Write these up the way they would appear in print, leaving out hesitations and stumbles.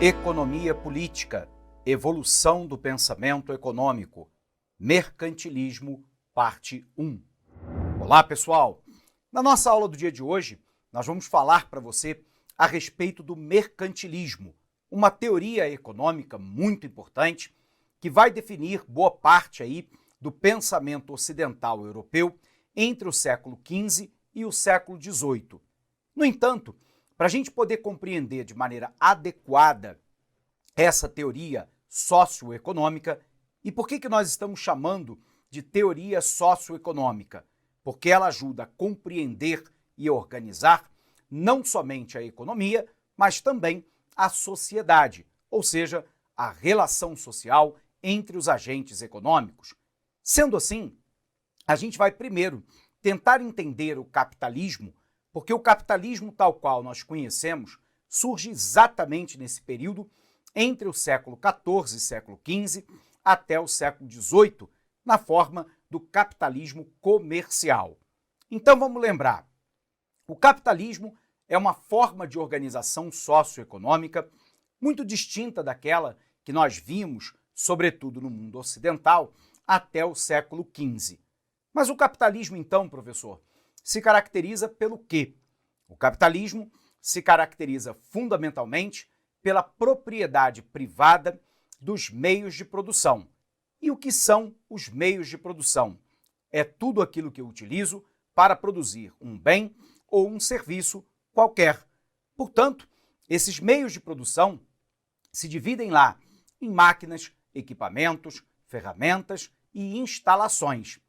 Economia política, evolução do pensamento econômico, mercantilismo, parte 1. Olá, pessoal! Na nossa aula do dia de hoje, nós vamos falar para você a respeito do mercantilismo, uma teoria econômica muito importante que vai definir boa parte aí do pensamento ocidental europeu entre o século XV e o século XVIII. No entanto, para a gente poder compreender de maneira adequada essa teoria socioeconômica, e por que nós estamos chamando de teoria socioeconômica? Porque ela ajuda a compreender e organizar não somente a economia, mas também a sociedade, ou seja, a relação social entre os agentes econômicos. Sendo assim, a gente vai primeiro tentar entender o capitalismo, porque o capitalismo tal qual nós conhecemos surge exatamente nesse período entre o século XIV e século XV até o século XVIII, na forma do capitalismo comercial. Então vamos lembrar, o capitalismo é uma forma de organização socioeconômica muito distinta daquela que nós vimos, sobretudo no mundo ocidental, até o século XV. Mas o capitalismo, então, professor, se caracteriza pelo quê? O capitalismo se caracteriza fundamentalmente pela propriedade privada dos meios de produção. E o que são os meios de produção? É tudo aquilo que eu utilizo para produzir um bem ou um serviço qualquer. Portanto, esses meios de produção se dividem lá em máquinas, equipamentos, ferramentas e instalações.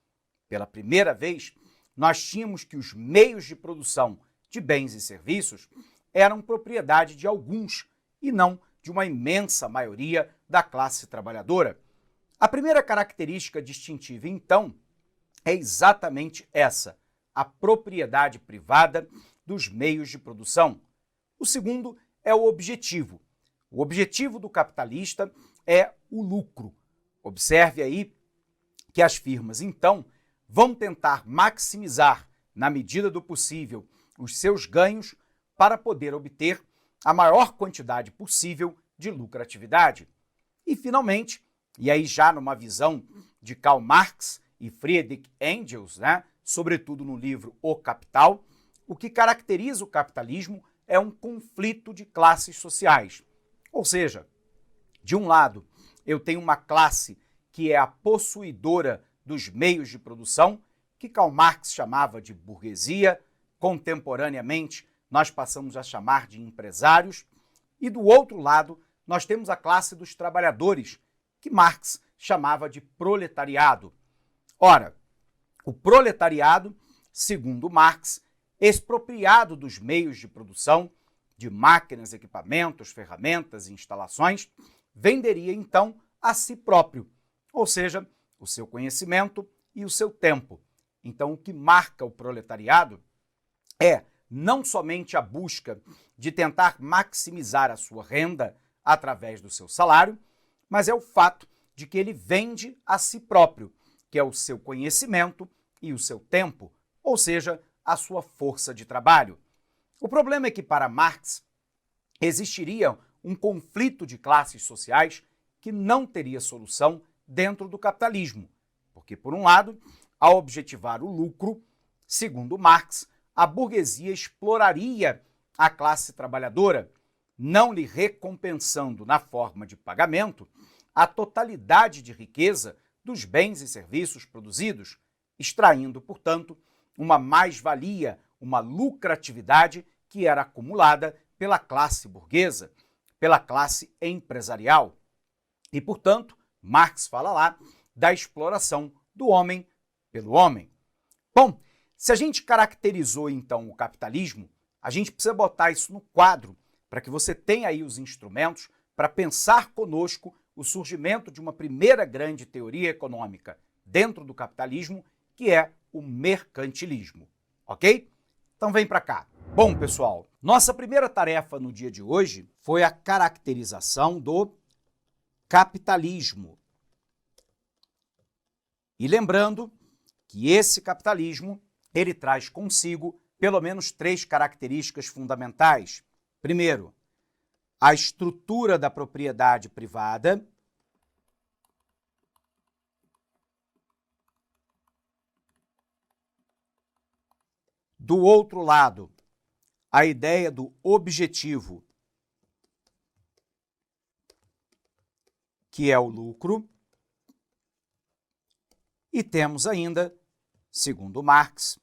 Pela primeira vez, nós tínhamos que os meios de produção de bens e serviços eram propriedade de alguns e não de uma imensa maioria da classe trabalhadora. A primeira característica distintiva, então, é exatamente essa, a propriedade privada dos meios de produção. O segundo é o objetivo. O objetivo do capitalista é o lucro. Observe aí que as firmas, então, vão tentar maximizar, na medida do possível, os seus ganhos para poder obter a maior quantidade possível de lucratividade. E, finalmente, e aí já numa visão de Karl Marx e Friedrich Engels, sobretudo no livro O Capital, o que caracteriza o capitalismo é um conflito de classes sociais. Ou seja, de um lado, eu tenho uma classe que é a possuidora dos meios de produção, que Karl Marx chamava de burguesia, contemporaneamente nós passamos a chamar de empresários, e do outro lado nós temos a classe dos trabalhadores, que Marx chamava de proletariado. Ora, o proletariado, segundo Marx, expropriado dos meios de produção, de máquinas, equipamentos, ferramentas e instalações, venderia então a si próprio, ou seja, o seu conhecimento e o seu tempo. Então, o que marca o proletariado é não somente a busca de tentar maximizar a sua renda através do seu salário, mas é o fato de que ele vende a si próprio, que é o seu conhecimento e o seu tempo, ou seja, a sua força de trabalho. O problema é que, para Marx, existiria um conflito de classes sociais que não teria solução dentro do capitalismo, porque, por um lado, ao objetivar o lucro, segundo Marx, a burguesia exploraria a classe trabalhadora, não lhe recompensando na forma de pagamento a totalidade de riqueza dos bens e serviços produzidos, extraindo, portanto, uma mais-valia, uma lucratividade que era acumulada pela classe burguesa, pela classe empresarial. E, portanto, Marx fala lá da exploração do homem pelo homem. Bom, se a gente caracterizou então o capitalismo, a gente precisa botar isso no quadro para que você tenha aí os instrumentos para pensar conosco o surgimento de uma primeira grande teoria econômica dentro do capitalismo, que é o mercantilismo, ok? Então vem para cá. Bom, pessoal, nossa primeira tarefa no dia de hoje foi a caracterização do capitalismo. E lembrando que esse capitalismo, ele traz consigo pelo menos 3 características fundamentais. Primeiro, a estrutura da propriedade privada, do outro lado, a ideia do objetivo, que é o lucro, e temos ainda, segundo Marx,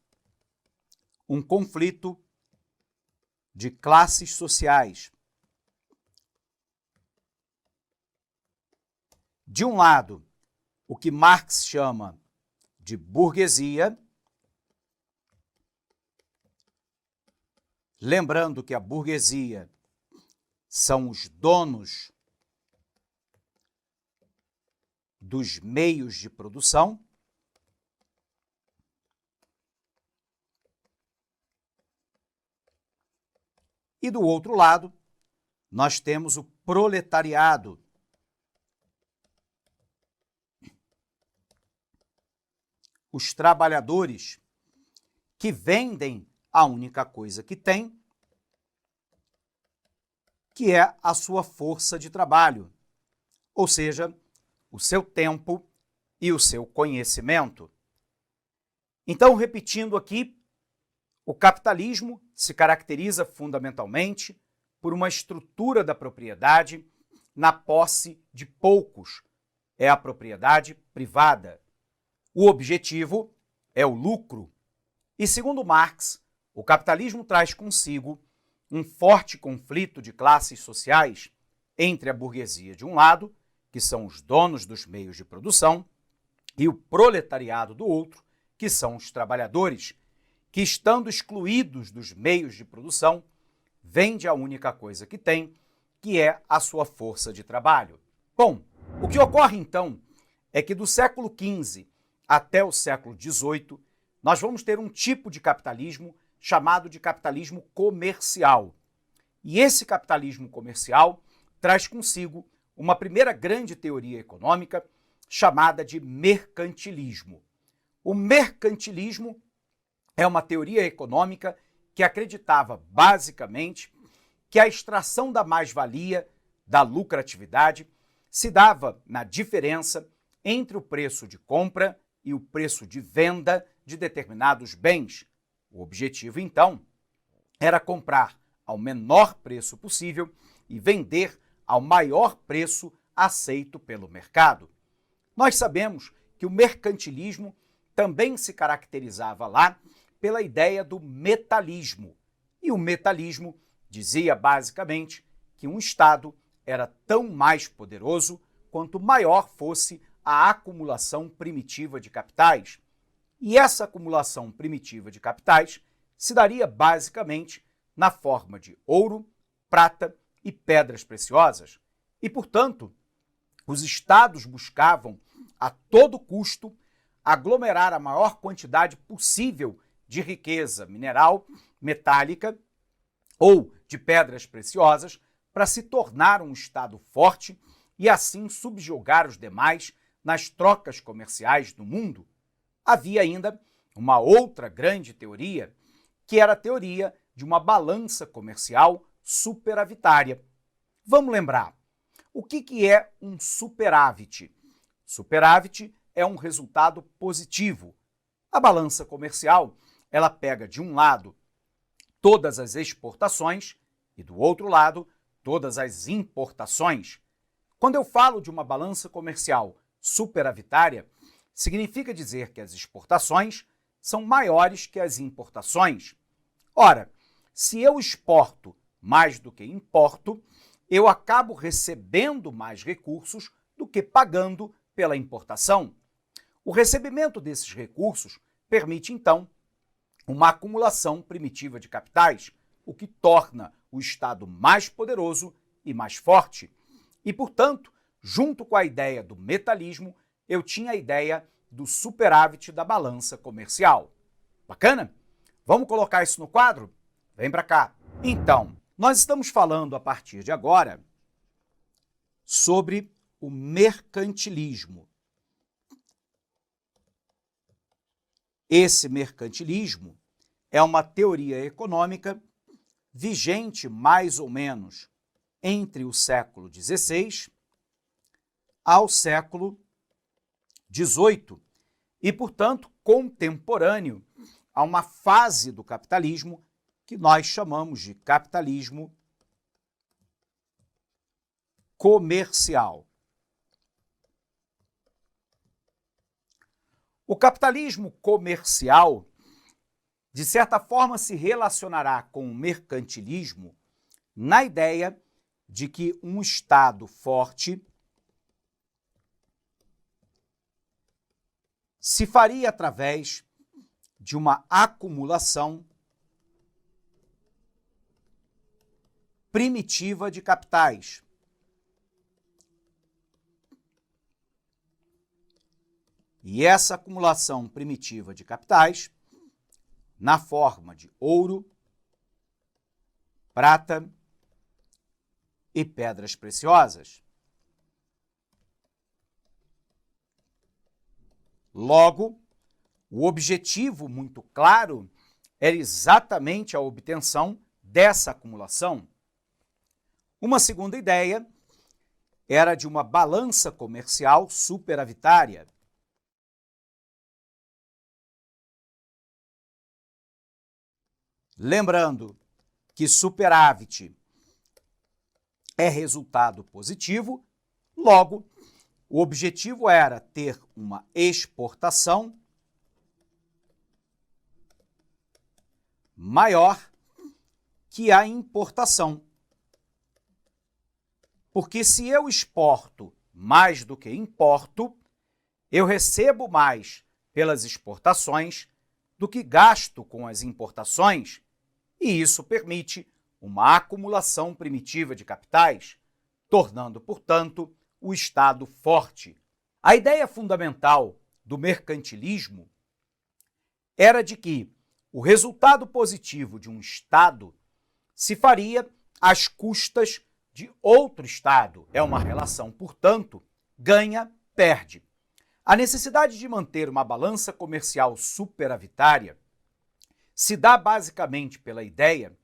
um conflito de classes sociais. De um lado, o que Marx chama de burguesia, lembrando que a burguesia são os donos dos meios de produção, e do outro lado, nós temos o proletariado, os trabalhadores que vendem a única coisa que tem, que é a sua força de trabalho, ou seja, o seu tempo e o seu conhecimento. Então, repetindo aqui, o capitalismo se caracteriza fundamentalmente por uma estrutura da propriedade na posse de poucos. É a propriedade privada. O objetivo é o lucro. E, segundo Marx, o capitalismo traz consigo um forte conflito de classes sociais entre a burguesia de um lado, que são os donos dos meios de produção, e o proletariado do outro, que são os trabalhadores, que, estando excluídos dos meios de produção, vende a única coisa que tem, que é a sua força de trabalho. Bom, o que ocorre então é que do século XV até o século XVIII, nós vamos ter um tipo de capitalismo chamado de capitalismo comercial. E esse capitalismo comercial traz consigo uma primeira grande teoria econômica chamada de mercantilismo. O mercantilismo é uma teoria econômica que acreditava basicamente que a extração da mais-valia, da lucratividade, se dava na diferença entre o preço de compra e o preço de venda de determinados bens. O objetivo, então, era comprar ao menor preço possível e vender ao maior preço aceito pelo mercado. Nós sabemos que o mercantilismo também se caracterizava lá pela ideia do metalismo. E o metalismo dizia basicamente que um Estado era tão mais poderoso quanto maior fosse a acumulação primitiva de capitais. E essa acumulação primitiva de capitais se daria basicamente na forma de ouro, prata e pedras preciosas. E, portanto, os estados buscavam a todo custo aglomerar a maior quantidade possível de riqueza mineral, metálica ou de pedras preciosas para se tornar um estado forte e assim subjugar os demais nas trocas comerciais do mundo. Havia ainda uma outra grande teoria, que era a teoria de uma balança comercial superavitária. Vamos lembrar, o que é um superávit? Superávit é um resultado positivo. A balança comercial, ela pega de um lado todas as exportações e do outro lado todas as importações. Quando eu falo de uma balança comercial superavitária, significa dizer que as exportações são maiores que as importações. Ora, se eu exporto mais do que importo, eu acabo recebendo mais recursos do que pagando pela importação. O recebimento desses recursos permite, então, uma acumulação primitiva de capitais, o que torna o Estado mais poderoso e mais forte. E, portanto, junto com a ideia do metalismo, eu tinha a ideia do superávit da balança comercial. Bacana? Vamos colocar isso no quadro? Vem para cá. Então, nós estamos falando a partir de agora sobre o mercantilismo. Esse mercantilismo é uma teoria econômica vigente mais ou menos entre o século XVI ao século XVIII e, portanto, contemporâneo a uma fase do capitalismo que nós chamamos de capitalismo comercial. O capitalismo comercial, de certa forma, se relacionará com o mercantilismo na ideia de que um Estado forte se faria através de uma acumulação primitiva de capitais. E essa acumulação primitiva de capitais, na forma de ouro, prata e pedras preciosas. Logo, o objetivo muito claro era exatamente a obtenção dessa acumulação. Uma segunda ideia era de uma balança comercial superavitária. Lembrando que superávit é resultado positivo, logo, o objetivo era ter uma exportação maior que a importação. Porque se eu exporto mais do que importo, eu recebo mais pelas exportações do que gasto com as importações, e isso permite uma acumulação primitiva de capitais, tornando, portanto, o Estado forte. A ideia fundamental do mercantilismo era de que o resultado positivo de um Estado se faria às custas de outro Estado. É uma relação, portanto, ganha-perde. A necessidade de manter uma balança comercial superavitária se dá basicamente pela ideia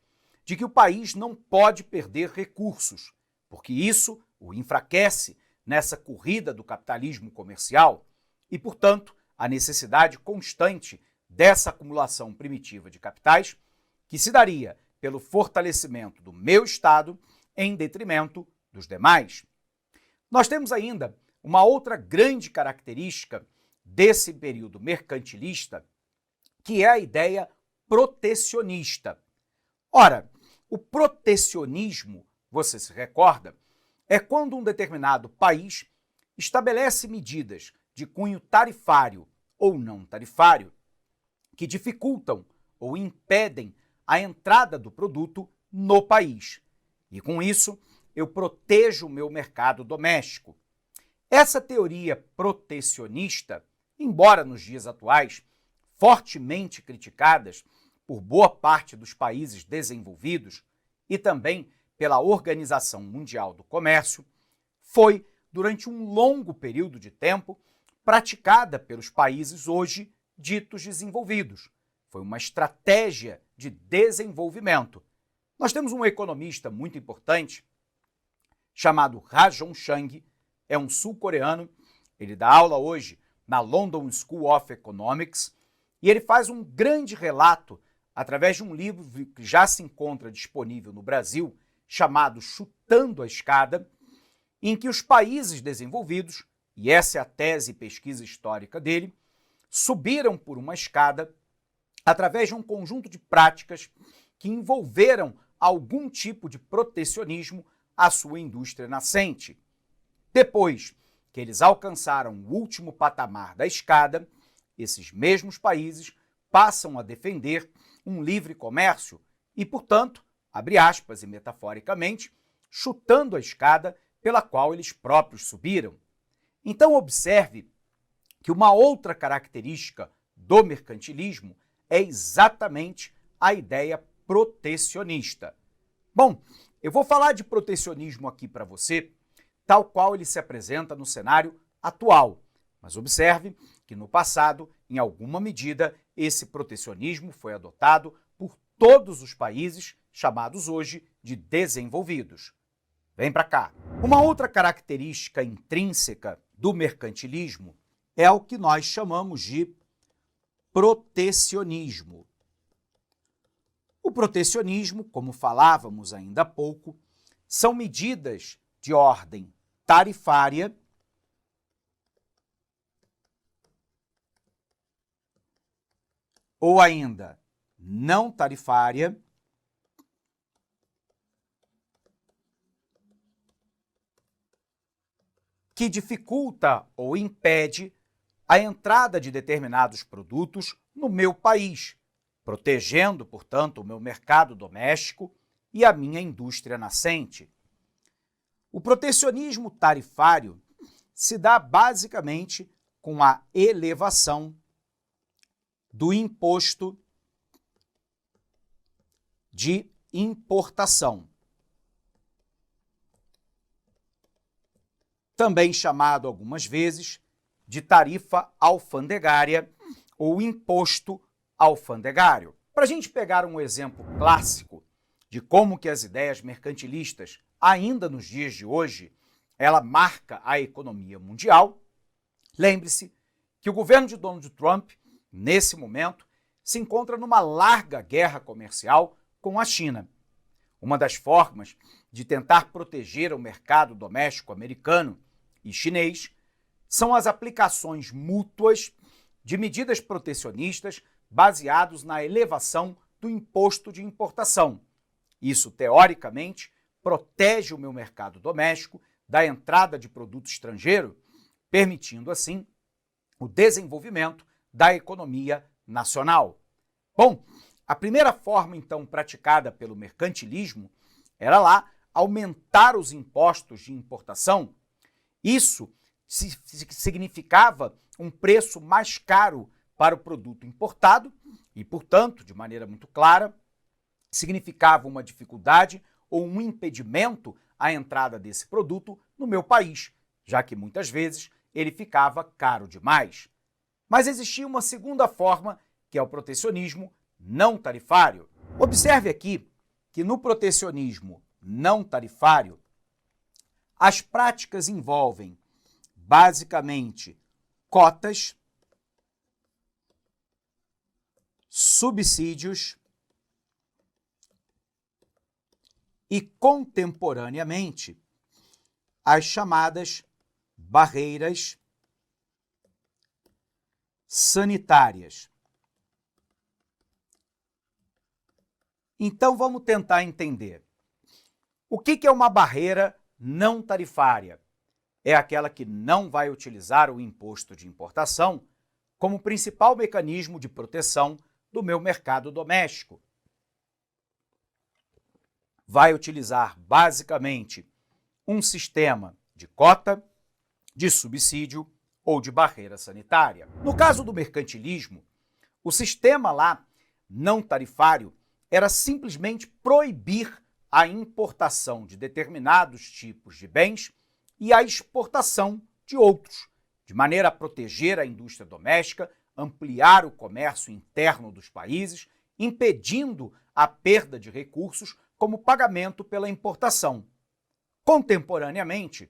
de que o país não pode perder recursos, porque isso o enfraquece nessa corrida do capitalismo comercial e, portanto, a necessidade constante dessa acumulação primitiva de capitais, que se daria pelo fortalecimento do meu Estado em detrimento dos demais. Nós temos ainda uma outra grande característica desse período mercantilista, que é a ideia protecionista. Ora, o protecionismo, você se recorda, é quando um determinado país estabelece medidas de cunho tarifário ou não tarifário que dificultam ou impedem a entrada do produto no país. E com isso, eu protejo o meu mercado doméstico. Essa teoria protecionista, embora nos dias atuais fortemente criticadas por boa parte dos países desenvolvidos e também pela Organização Mundial do Comércio, foi, durante um longo período de tempo, praticada pelos países hoje ditos desenvolvidos. Foi uma estratégia de desenvolvimento. Nós temos um economista muito importante chamado Rajon Chang, é um sul-coreano, ele dá aula hoje na London School of Economics e ele faz um grande relato através de um livro que já se encontra disponível no Brasil, chamado Chutando a Escada, em que os países desenvolvidos, e essa é a tese e pesquisa histórica dele, subiram por uma escada através de um conjunto de práticas que envolveram algum tipo de protecionismo à sua indústria nascente. Depois que eles alcançaram o último patamar da escada, esses mesmos países passam a defender um livre comércio e, portanto, abre aspas e metaforicamente, chutando a escada pela qual eles próprios subiram. Então observe que uma outra característica do mercantilismo é exatamente a ideia protecionista. Bom, eu vou falar de protecionismo aqui para você, tal qual ele se apresenta no cenário atual. Mas observe que no passado, em alguma medida, esse protecionismo foi adotado por todos os países chamados hoje de desenvolvidos. Vem para cá. Uma outra característica intrínseca do mercantilismo é o que nós chamamos de protecionismo. O protecionismo, como falávamos ainda há pouco, são medidas de ordem tarifária ou ainda não tarifária que dificulta ou impede a entrada de determinados produtos no meu país, protegendo, portanto, o meu mercado doméstico e a minha indústria nascente. O protecionismo tarifário se dá basicamente com a elevação do imposto de importação, também chamado algumas vezes de tarifa alfandegária ou imposto alfandegário. Para a gente pegar um exemplo clássico de como que as ideias mercantilistas, ainda nos dias de hoje, ela marca a economia mundial, lembre-se que o governo de Donald Trump, nesse momento, se encontra numa larga guerra comercial com a China. Uma das formas de tentar proteger o mercado doméstico americano e chinês são as aplicações mútuas de medidas protecionistas baseados na elevação do imposto de importação. Isso, teoricamente, protege o meu mercado doméstico da entrada de produto estrangeiro, permitindo, assim, o desenvolvimento da economia nacional. Bom, a primeira forma, então, praticada pelo mercantilismo era lá aumentar os impostos de importação. Isso significava um preço mais caro para o produto importado e, portanto, de maneira muito clara, significava uma dificuldade ou um impedimento à entrada desse produto no meu país, já que muitas vezes ele ficava caro demais. Mas existia uma segunda forma, que é o protecionismo não tarifário. Observe aqui que no protecionismo não tarifário, as práticas envolvem basicamente cotas, subsídios e, contemporaneamente, as chamadas barreiras sanitárias. Então, vamos tentar entender. O que é uma barreira não tarifária? É aquela que não vai utilizar o imposto de importação como principal mecanismo de proteção do meu mercado doméstico. Vai utilizar, basicamente, um sistema de cota, de subsídio ou de barreira sanitária. No caso do mercantilismo, o sistema lá não tarifário era simplesmente proibir a importação de determinados tipos de bens e a exportação de outros, de maneira a proteger a indústria doméstica, ampliar o comércio interno dos países, impedindo a perda de recursos como pagamento pela importação. Contemporaneamente,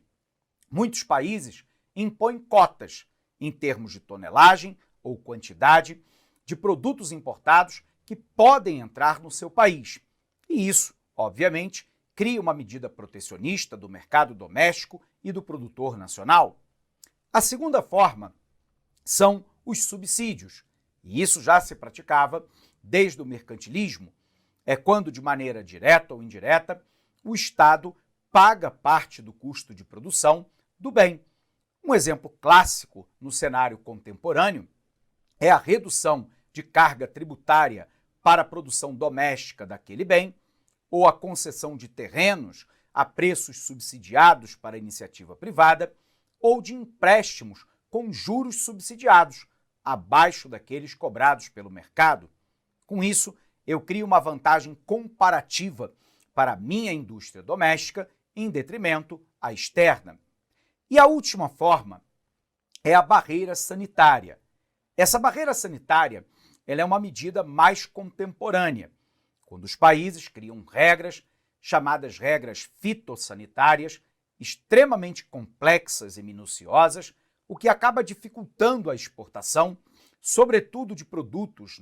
muitos países impõem cotas em termos de tonelagem ou quantidade de produtos importados que podem entrar no seu país. E isso, obviamente, cria uma medida protecionista do mercado doméstico e do produtor nacional. A segunda forma são os subsídios, e isso já se praticava desde o mercantilismo. É quando, de maneira direta ou indireta, o Estado paga parte do custo de produção do bem. Um exemplo clássico no cenário contemporâneo é a redução de carga tributária para a produção doméstica daquele bem, ou a concessão de terrenos a preços subsidiados para a iniciativa privada, ou de empréstimos com juros subsidiados, abaixo daqueles cobrados pelo mercado. Com isso, eu crio uma vantagem comparativa para a minha indústria doméstica em detrimento à externa. E a última forma é a barreira sanitária. Essa barreira sanitária ela é uma medida mais contemporânea, quando os países criam regras chamadas regras fitossanitárias, extremamente complexas e minuciosas, o que acaba dificultando a exportação, sobretudo de produtos,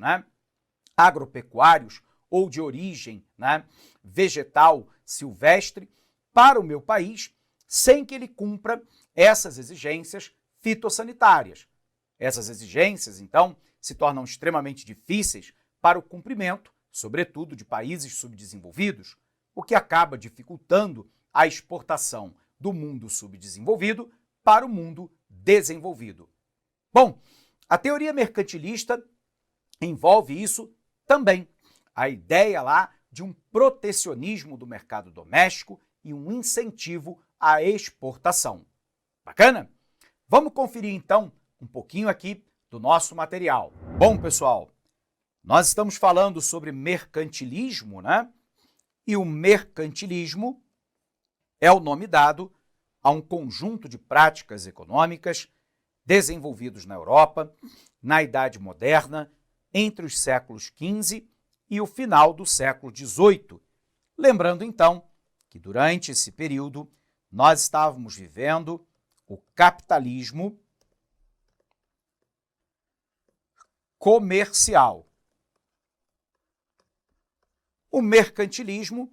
agropecuários ou de origem, vegetal silvestre, para o meu país, sem que ele cumpra essas exigências fitossanitárias. Essas exigências, então, se tornam extremamente difíceis para o cumprimento, sobretudo de países subdesenvolvidos, o que acaba dificultando a exportação do mundo subdesenvolvido para o mundo desenvolvido. Bom, a teoria mercantilista envolve isso também. A ideia lá de um protecionismo do mercado doméstico e um incentivo à exportação. Bacana? Vamos conferir então um pouquinho aqui do nosso material. Bom, pessoal, nós estamos falando sobre mercantilismo, E o mercantilismo é o nome dado a um conjunto de práticas econômicas desenvolvidos na Europa, na Idade Moderna, entre os séculos XV e o final do século XVIII. Lembrando, então, que durante esse período nós estávamos vivendo o capitalismo comercial. O mercantilismo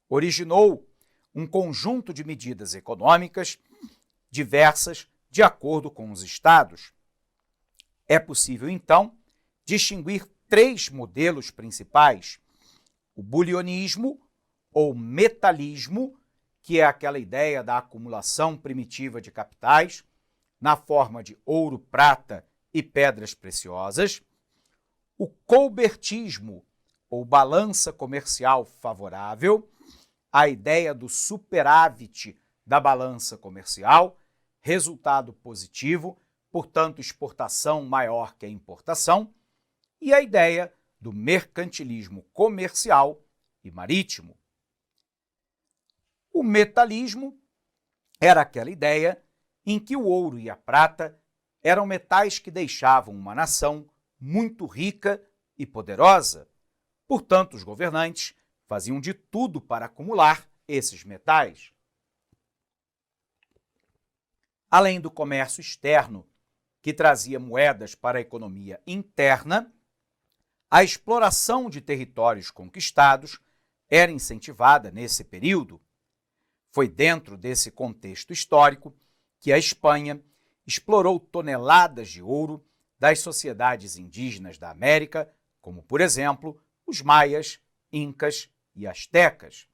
originou um conjunto de medidas econômicas diversas de acordo com os estados. É possível, então, distinguir três modelos principais: o bulionismo ou metalismo, que é aquela ideia da acumulação primitiva de capitais na forma de ouro, prata e pedras preciosas; o colbertismo ou balança comercial favorável, a ideia do superávit da balança comercial, resultado positivo, portanto, exportação maior que a importação, e a ideia do mercantilismo comercial e marítimo. O metalismo era aquela ideia em que o ouro e a prata eram metais que deixavam uma nação muito rica e poderosa. Portanto, os governantes faziam de tudo para acumular esses metais. Além do comércio externo, que trazia moedas para a economia interna, a exploração de territórios conquistados era incentivada nesse período. Foi dentro desse contexto histórico que a Espanha explorou toneladas de ouro das sociedades indígenas da América, como, por exemplo, os maias, incas e astecas.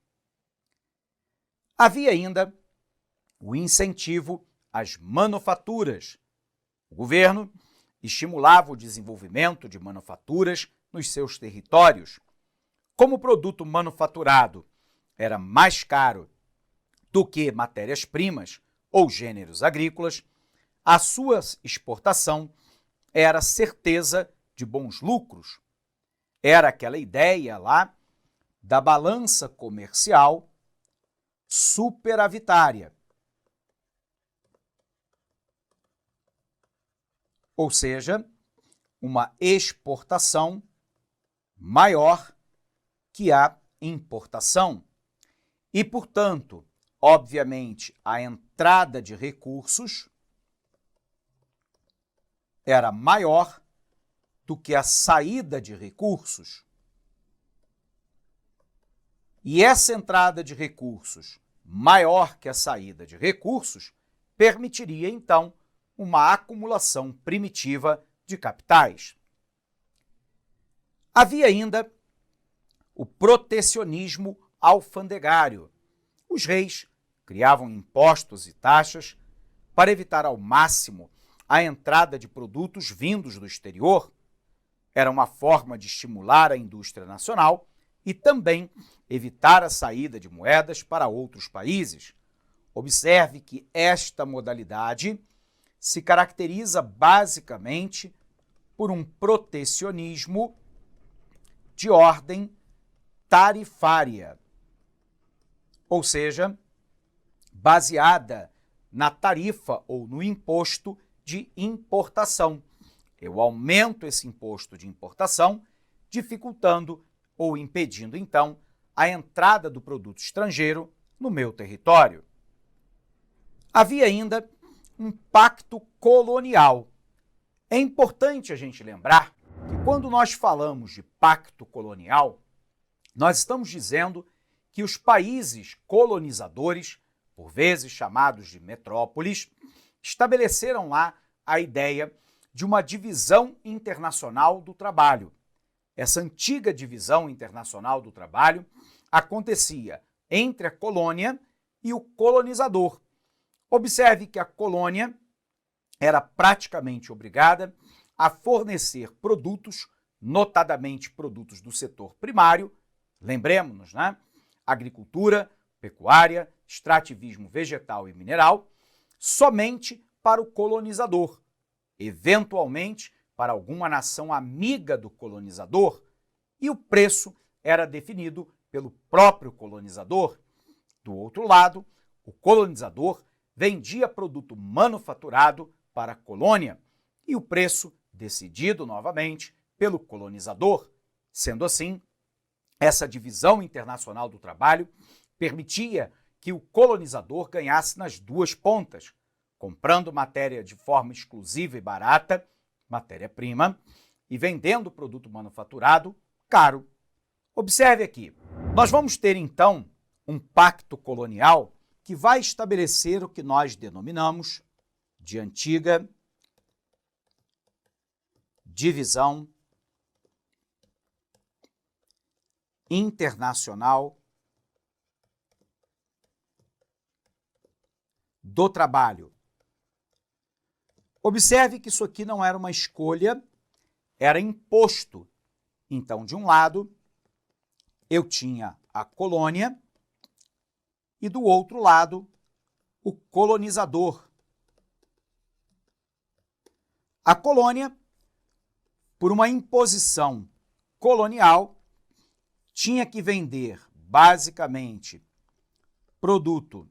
Havia ainda o incentivo às manufaturas. O governo estimulava o desenvolvimento de manufaturas nos seus territórios. Como o produto manufaturado era mais caro do que matérias-primas ou gêneros agrícolas, a sua exportação era certeza de bons lucros. Era aquela ideia lá da balança comercial superavitária. Ou seja, uma exportação maior que a importação. E, portanto, obviamente, a entrada de recursos era maior do que a saída de recursos. E essa entrada de recursos, maior que a saída de recursos, permitiria, então, uma acumulação primitiva de capitais. Havia ainda o protecionismo alfandegário. Os reis criavam impostos e taxas para evitar ao máximo a entrada de produtos vindos do exterior. Era uma forma de estimular a indústria nacional e também evitar a saída de moedas para outros países. Observe que esta modalidade se caracteriza basicamente por um protecionismo de ordem tarifária, ou seja, baseada na tarifa ou no imposto de importação. Eu aumento esse imposto de importação, dificultando ou impedindo, então, a entrada do produto estrangeiro no meu território. Havia ainda um pacto colonial. É importante a gente lembrar que quando nós falamos de pacto colonial, nós estamos dizendo que os países colonizadores, por vezes chamados de metrópoles, estabeleceram lá a ideia de uma divisão internacional do trabalho. Essa antiga divisão internacional do trabalho acontecia entre a colônia e o colonizador. Observe que a colônia era praticamente obrigada a fornecer produtos, notadamente produtos do setor primário, lembremos-nos, né? Agricultura, pecuária, extrativismo vegetal e mineral, somente para o colonizador, eventualmente para alguma nação amiga do colonizador, e o preço era definido pelo próprio colonizador. Do outro lado, o colonizador vendia produto manufaturado para a colônia e o preço decidido novamente pelo colonizador. Sendo assim, essa divisão internacional do trabalho permitia que o colonizador ganhasse nas duas pontas, comprando matéria de forma exclusiva e barata, matéria-prima, e vendendo produto manufaturado caro. Observe aqui, nós vamos ter então um pacto colonial que vai estabelecer o que nós denominamos de antiga divisão internacional do trabalho. Observe que isso aqui não era uma escolha, era imposto. Então, de um lado, eu tinha a colônia e do outro lado, o colonizador. A colônia, por uma imposição colonial, tinha que vender basicamente produto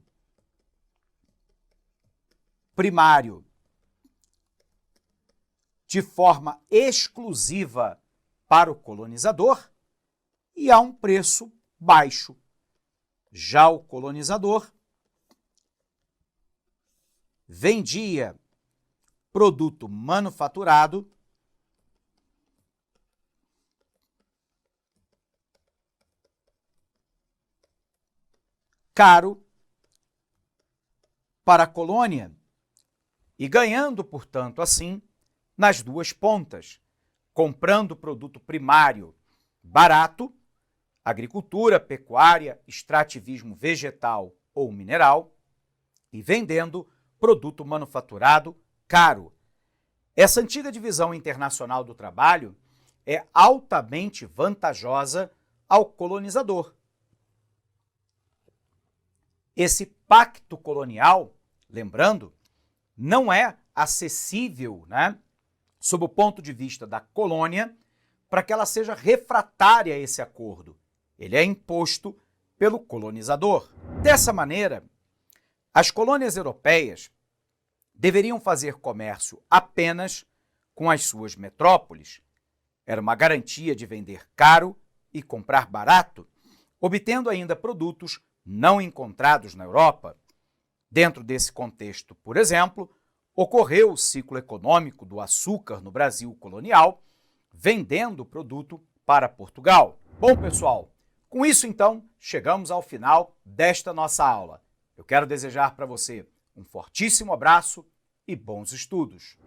primário de forma exclusiva para o colonizador e a um preço baixo. Já o colonizador vendia produto manufaturado caro para a colônia e ganhando, portanto, assim, nas duas pontas, comprando produto primário barato, agricultura, pecuária, extrativismo vegetal ou mineral, e vendendo produto manufaturado caro. Essa antiga divisão internacional do trabalho é altamente vantajosa ao colonizador. Esse pacto colonial, lembrando, não é acessível, né, sob o ponto de vista da colônia, para que ela seja refratária a esse acordo. Ele é imposto pelo colonizador. Dessa maneira, as colônias europeias deveriam fazer comércio apenas com as suas metrópoles. Era uma garantia de vender caro e comprar barato, obtendo ainda produtos não encontrados na Europa. Dentro desse contexto, por exemplo, ocorreu o ciclo econômico do açúcar no Brasil colonial, vendendo o produto para Portugal. Bom, pessoal, com isso, então, chegamos ao final desta nossa aula. Eu quero desejar para você um fortíssimo abraço e bons estudos.